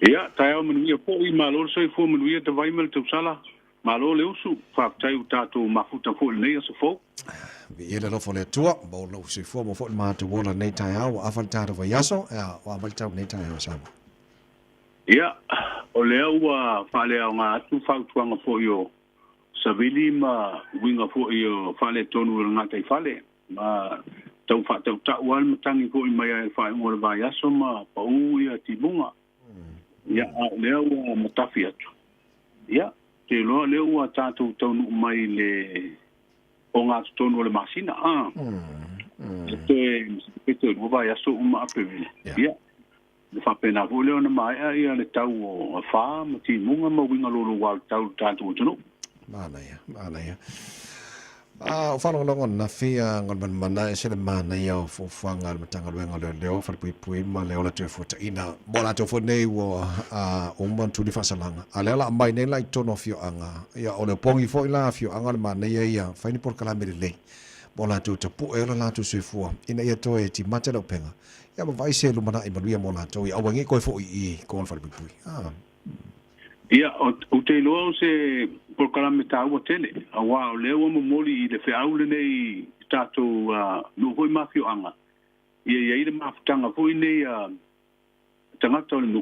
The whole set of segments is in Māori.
Ia, tae au manuia po I malo soi fo manuia te vai mal tau sala. Malo le usu, whaktai u tātou mafuta fo nei aso fo. Vi ele lo fo le tua, bo lo se fo mo fo ma tu wola nei tai au, afal tātou vai aso, o afal tau nei tai au sama. Ia, o lea ua whale au ngā atu whautuanga fo io. Savili ma winga fo io whale tonu o ngā tai whale. Ma tau whatau tau al matangi fo I mai ai whae ngore vai aso ma pa u ia tibunga. Ia, lea ua matafi atu. Ia, te loa lea ua tātou taunu mai le o ngā tonu o le masina. Ito e vai aso uma apewile. Ia, le whapena fo leo na mai ia le tau o wha ma tibunga ma winga lolo wau tau tātou o tonu. Mana ia. O whanongonongo na whia ngon mana e sele mana ia o whanga matanga luenga leo whalipui ma leo la tue futa ina bola tue futa nei wo umban tuli whasalanga a leo la mai nei lai tono fio anga ia o leo pongi fo ila fio anga le mana ia whaini por kalamere lei bola tue te pu e la tue sefua ina ia toe ti mate lau penga ia ma vai se lumana I manuia mo la tue ia awangi koe fo I kon whalipui Ia, o te loa o se por kalame tau o tele. A wā, o leo mo moli I le wheau le nei tātou no hoi mafio anga. Ia I le mafutanga hoi nei tangata o le nu.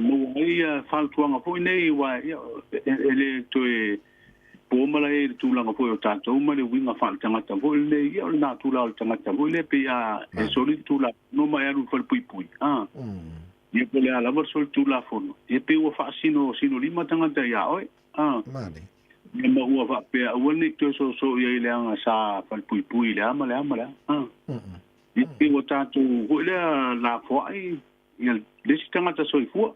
Mo ai whautuanga hoi nei wa ele toe pōmala e le tūlanga hoi o tātou ma le winga whal tangata hoi nei. Ia o le nā tūla o le tangata hoi le pe e soli tūla no mai aru whal pui pui. Ia pe le ala sol tu la fono. Ia pe ua sino lima tangata ia oi. Mani. Ia ma ua fa pe ua ni tu so ia le anga sa fal pui pui le ama. Ia pe ua tatu ho le la foi. Ia le si tangata so ifua.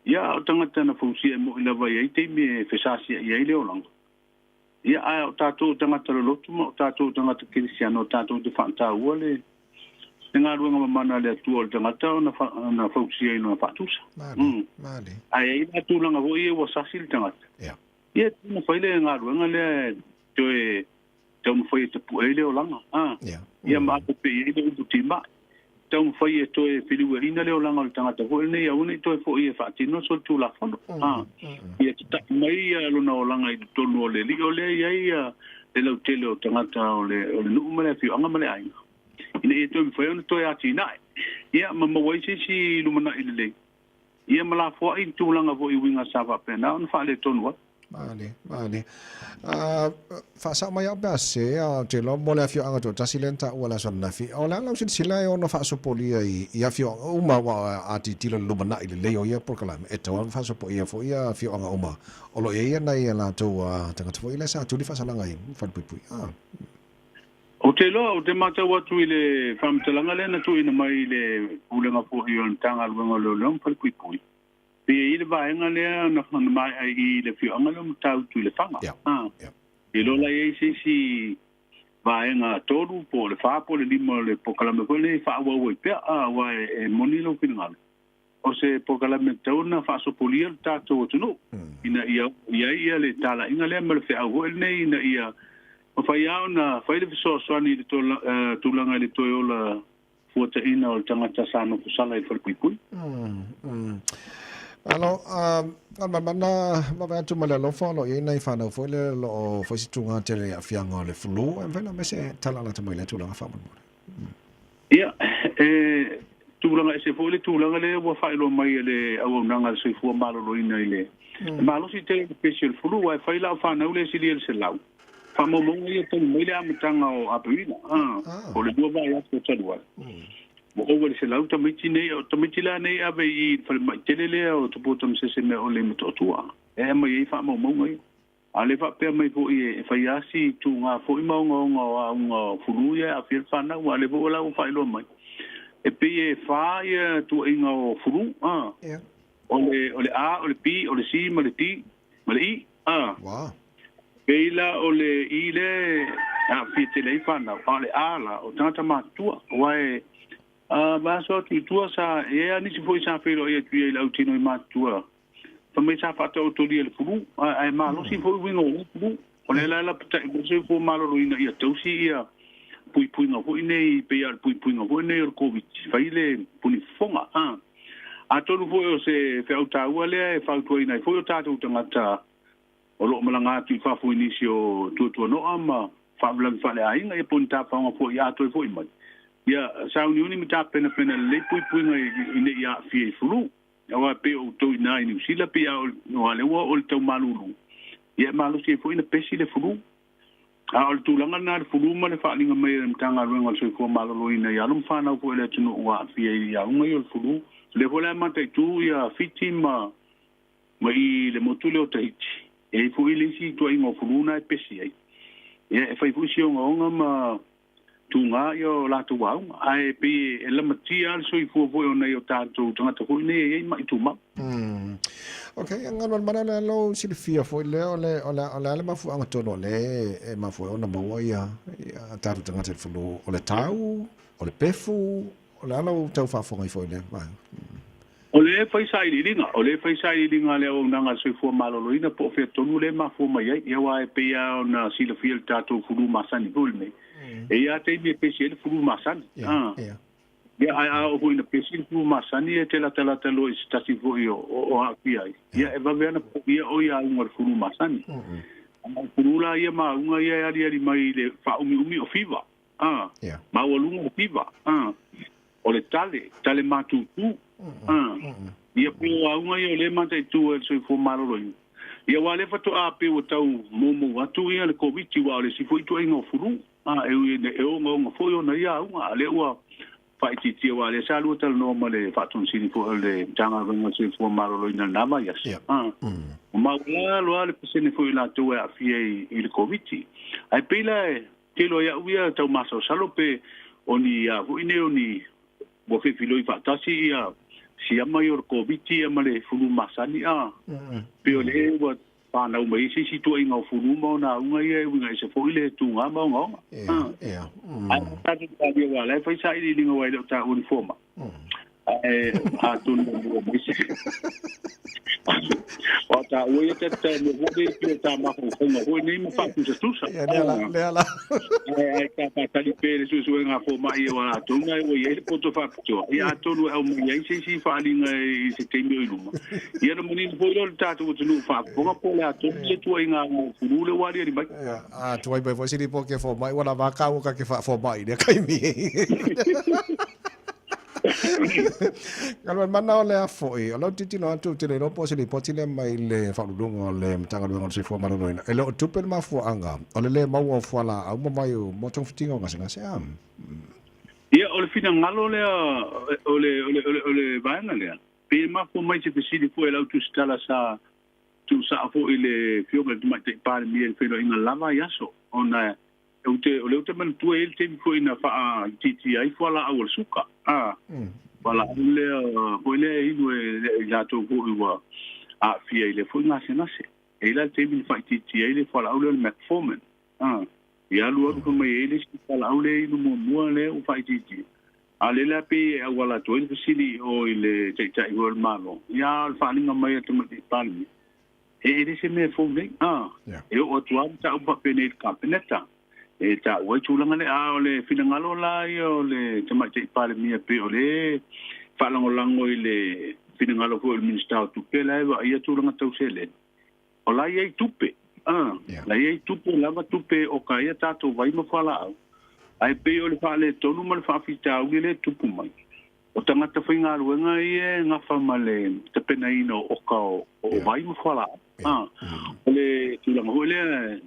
Ia o tangata na fusi mo ila vai ai te me fesasi ia le olang. Ia ai o tatu tangata lo lotu mo tatu tangata kirisiano tatu de fanta ua le Nga ruanga mana le tu o tangata na fausia ino fatusa. Mali. Ai ina tu langa ho ia wasasi tangata. Ia. Ia na faile nga ruanga le toe tau foi te puele o langa. Ia ma ko pe ia u timba. Tau foi toe filiu ina le o langa le tangata ho nei au nei toe foi ia fatino so tu la fono. Ia ta mai lo na o langa I tonu o le li o le ia le lo tele o tangata o le nu mele fi anga mele ai. Ina e toi mwhai ona toi ati nai. Ia ma mawaise si lumana I lelei. Ia ma la fua I tūlanga vo I winga sawa pena. Ona wha le tonua. Mani. Whaasa mai au bea se a te lo mole a fio anga tō tasi lenta ua la sona nafi. O la lau sin sila e ona whaasopolia I a fio uma wa ati tila lumana I lelei o ia porkalame. E tau anga whaasopo ia fo ia fio anga uma. Olo ia nei la tau tangata fo ila sa tuli whaasalanga I whalipui. O te loa, o te mata watu I le whamtalanga lena tu ina mai le ulenga pohi o tanga luenga leo leo mpalipui pui. Pia I le vaenga lea na mai ai I le fio anga leo mtau tu I le whanga. I lola I si vaenga toru po le whapo le lima le pokalame koe le whaawa ui pia wa e monilo kinangale. O se pokalame tauna whaasopolia le tātou o tunu. Ina ia le tala inga lea ma le whiau hoe nei ina ia o fai au na fai le so swani le tulanga le toyola fuata ina o tangata sano kusala I falpui. Alo mana tu mala lo fo ye nei fa no fo le lo fo si tunga tele afianga le flu en vela me se talala te mele tulanga fa mo. Ia tulanga se fo le tulanga le wa fai lo mai le au nanga se fu malo lo ina ile. Malo si te special flu wa fai la fa na le si le se lau. Famo mo ia tonu mele amatanga o apuina. O le dua vai atu talua. Mo o le se lau tamiti nei o tamiti la nei ave I falma telele o tupo tam se me o le metotua. E mai famo mo ngai. Ale fa pe mai fo I fa yasi tu nga fo I mo nga fulu ia a fil fana wa le vo la o fa lo mai. E pe e fa ia tu inga o fulu. O le a o le pi o le si ma le ti ma le I. Wow. Peila o le ile a fite le fana o le ala o tata matua wae ba so tu sa e ani si foi sa felo e tu e la utino I matua pa me sa fata o to le fulu ai ma lo si foi wingo fulu o le la pata mo se fo malo lo ina ia tau si ia pui nga foi nei pe ia pui nga foi nei o covid fai le puni fonga Atonu fo o se fe auta ua le fa tu ina fo o tatu tangata o lo malanga tu fa fo inisio tu no ama fa blan fa le ainga e ponta fa ngo fo ya to fo mai ya sa unioni mi ta pena le pui ngai ine ya fi fulu ya wa pe o to ina ni sila pe ya no ale wa o to malulu ya malu si fo ina pesi le fulu a o tu langa na fulu ma le fa linga mai mtanga ruenga so fo malulu ina ya lum fa na fo le tunu wa fi ya ngai o fulu le vola mate tu ya fitima mai le motule o taiti e fu ile si tu ingo fuluna e pesi ai e fai fu si onga ma tunga yo la tu wa ai pe e la matia so i fu fu ona yo tanto tanga to ne e mai tu ma okay ngal mana le lo silfia fo le ole ma fu anga tono le e ma fu ona mo ya tanto tanga te fu ole tau ole pefu ole alo tau fa fo ngai fo le ba ole fai sai linga le o nanga so fu malolo ina po fe tonu le ma fu mai e wa e pe ya na sila fiel tato fu masani bulme e ya te mi special fu masani ya a o ina special fu masani e tela lo stasi fu yo o apia ya e va vena ya o ya un fu masani Purula ia ma unga ia ali mai le fa umi o fiva ma o lunga o fiva o le tale matutu ia pio a unga ia le mata tu e so fo malolo ia wale fa to a pe o tau momo watu ia le covid wa le si foi to ingo furu e o ngo foi ona ia unga le ua fa ti wa le salu tal no male fa ton sini fo le tanga ngo so fo malolo ina nama ia ma wala lo ale pesene foi la to a fie il covid ai pela ke lo ia uia tau maso salope oni a ine oni bo fe filo i fa tasi ia si ama yor covid ia male fulu masani pe ole wa pa na mai si tu inga fulu mo na unga ia winga se fo ile tu nga mo nga ta dia wala fa sai di linga wa ta uniforma a tu no mo si Ota oye te no vode que ta ma ko no ni mo fa tu se tu sa le ala ka pa tali pele su nga fo mai wa tu nga o ye po to fa tu ya to no o mo ye si fa linga se te mi lu ye no ni fo lo ta tu tu fa po nga po la tu se tu nga mo fu le wa ri ba tu ai ba fo si po ke fo mai wala ba ka o ka ke fa fo mai de kai mi Kalau mana oleh afoi, kalau titi no tu tile no posi li poti le mai le faulung le mtanga le ngon sifo mano ina. Elo tupen ma fu anga, ole le mau fu ala, au mai mo tong fitingo ngase am. Ia ole fina ngalo le ole bana le. Pe ma fu mai se pesi fu ela tu stala sa tu sa fo ile fioga tu mai te par mi el felo ina lava yaso. Ona ole te man tu el te fu ina fa titi ai fu ala au suka. Wala ole inu ya to fu wa a fia ile fu ngase nase. Ela te mi fa titi ile fu ala ole metformin. Ya lu ko mai ele si ala ole inu mo le u fa titi. Ale la pe wala to il sili o ile te tai gol malo. Ya fa linga mai te mati palmi. Ele se me fu ne eu o tu ta pa penet campeneta. E ta o chulanga le ole finangalo la yo le te mati palmi pe ole fa lango ile finangalo ko il minister tu pe la ia chulanga tau sele. Ola ye tupe. La ye tupe lava tupe o ka ia tato vai mo fala. Ai pe o le fa le tonu mal fa fita o le tupu mai o tanga ta finga luenga ie nga fa male te pena ino o ka o vai mo fala le tu la mo le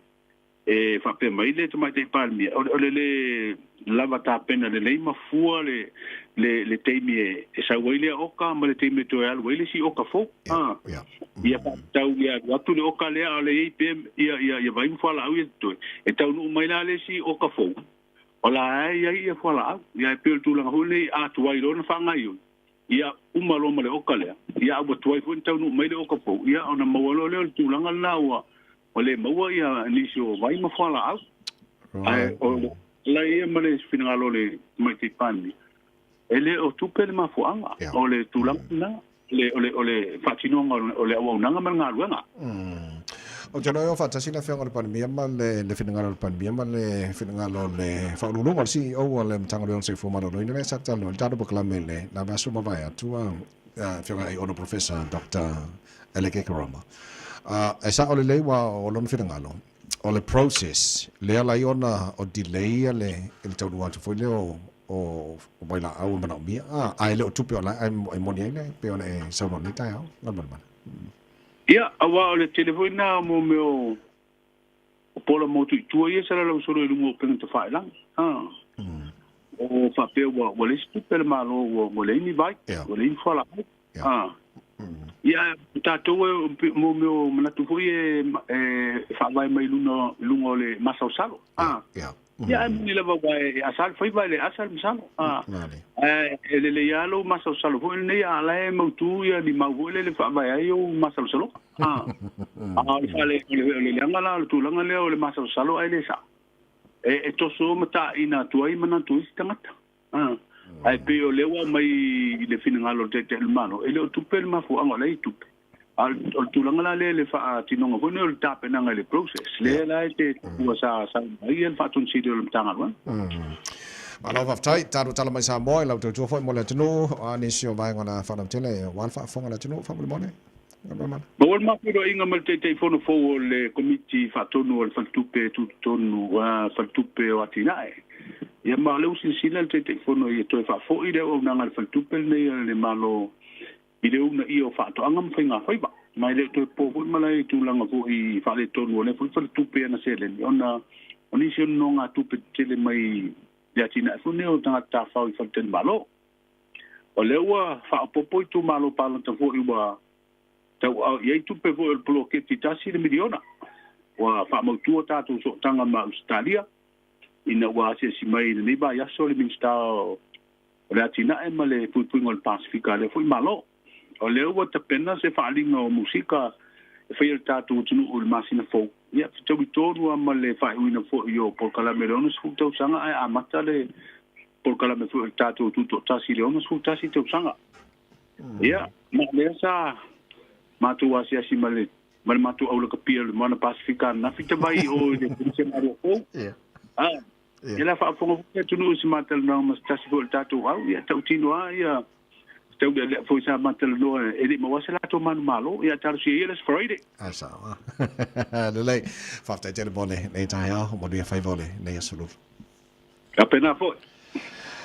e fa pe mai le te mai te palmi o le lava ta pena le ma fua le te mi e sa wele o ka ma le te mi to al wele si o ka fo ia pa tau ia watu le o ka le ale i pe ia vai mo fala o to e tau no mai la le si o ka fo Ola ia fala ia pe tu la hole a tu ai ron fa ngai ia uma lo male okale ia o tu ai fun tau no mai le okapo ia ona mawalo le tu la ngala wa ole mawa ia lisio vai ma fala ai o la ia male finalo le mai te pani ele o tu pe ma fu anga ole tu la na ole fatino ole o nanga manga luanga O jano yo fa tasina fe ngol pan mi mal le finangalo pan mi mal le finangalo le fa lulu ngol si o le mtanga le se fo mano no ina sa talo tado bo klamele na ba so ba ya tu fianga ai ono professor Dr. Eleke Karama esa ole le wa o lon finangalo o le process le ala iona o delay le tau wa foi le o mai la au mana mi ai le tupe ola ai moni le pe ona e sa no ni tai au man ia awa o le telefona mo meu o polo mo tu ia sala lo solo lu mo pen te fai lang o fa pe o le stupe le malo o le ni vai o le fala ia tato mo meu mana tu foi fa vai mai luno le masa salo ia ni le va vai asal foi vai le asal misalo le yalo masa salo foi ne ala mo tu ia di mau le fa vai ai o masa salo fale le ngala tu langa le o le masa salo ai le sa to so mata ina tu ai mana tu istangata ai pe o lewa mai le finangalo te mano ele o tupe ma fu anga le tupe al tulanga le fa tinonga ko no tape na le process le la te sa ai el fa tun sido le tanga wa malo va tai taru tala mai sa mo la tu fo mo le tunu ani sio vai ngona fa na tele wan fa fonga la tunu fa mo ne Bawal mapuro inga malte telefono fo le committee fa tonu al faltupe tu tonu wa faltupe o atinae ia ma le usi sila le telefono ia to fa fo ide o nanga faltupe le malo ide una io fa to anga mfinga foi ba mai le to po malai tu langa fo I fa le tonu le faltupe na sele ona oni sio no nga tupe tele mai ia tina fo ne o tanga ta fa falten malo o lewa fa popo tu malo pala ta fo iwa tau ia tupe vo el bloke titasi de miliona wa fa mo tu tatu so tanga ma Australia ina wa se si mai ni ba ya so le minsta o la tina e male pu ngol Pacifica le foi malo o le wa te pena se fa linga o musika e fa il tatu tunu ul masina fo ia tu tonu male fa ina fo yo por kala melono su tau sanga ai amata le por kala me fo tatu tu tasi le ono su tasi tau sanga ia ma le sa matu wasi asi male matu au le kapia le mana Pacifica na fita mai o le funcionário o ela fa fongo tu no se matel na mas tasi fo tatu au ia tau tino ia tau le fo sa matel no ele mo wasa lato man malo ia tar si ele Friday asa le fa ta tele bone nei tai ha mo dia fai vole nei asulu apena fo